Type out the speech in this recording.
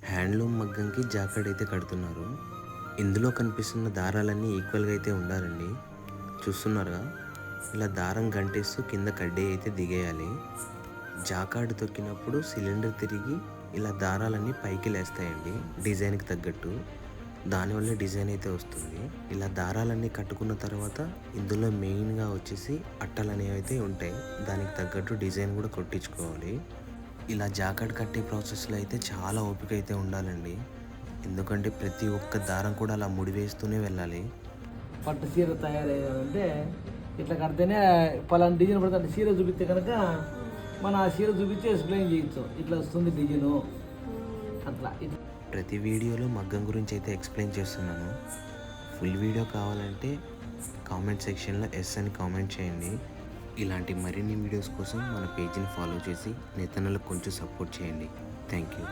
Handloom మగ్గంకి jacket అయితే కడుతున్నారు. ఇందులో కనిపిస్తున్న దారాలన్నీ ఈక్వల్గా అయితే ఉండాలండి. చూస్తున్నారుగా, ఇలా దారం గంటేస్తూ కింద కడ్డీ అయితే దిగేయాలి. జాకార్డ్ తొక్కినప్పుడు సిలిండర్ తిరిగి ఇలా దారాలన్నీ పైకి లేస్తాయండి డిజైన్కి తగ్గట్టు. దానివల్ల డిజైన్ అయితే వస్తుంది. ఇలా దారాలన్నీ కట్టుకున్న తర్వాత ఇందులో మెయిన్గా వచ్చేసి అట్టలు అనేవి అయితే ఉంటాయి. దానికి తగ్గట్టు డిజైన్ కూడా కొట్టించుకోవాలి. ఇలా జాకెట్ కట్టే ప్రాసెస్లో అయితే చాలా ఓపిక అయితే ఉండాలండి. ఎందుకంటే ప్రతి ఒక్క దారం కూడా అలా ముడివేస్తూనే వెళ్ళాలి. పట్టు చీర తయారయ్యాలంటే ఇట్లా కడితేనే పలానా డిజైన్ పడితే అంటే చీర చూపిస్తే కనుక మన ఆ చీర చూపించి ఎక్స్ప్లెయిన్ చేయొచ్చు, ఇట్లా వస్తుంది డిజైను అట్లా. ప్రతి వీడియోలో మగ్గం గురించి అయితే ఎక్స్ప్లెయిన్ చేస్తున్నాను. ఫుల్ వీడియో కావాలంటే కామెంట్ సెక్షన్లో ఎస్ అని కామెంట్ చేయండి. ఇలాంటి మరిన్ని వీడియోస్ కోసం మన పేజీని ఫాలో చేసి నేతన్నలకు కొంచెం సపోర్ట్ చేయండి. Thank you.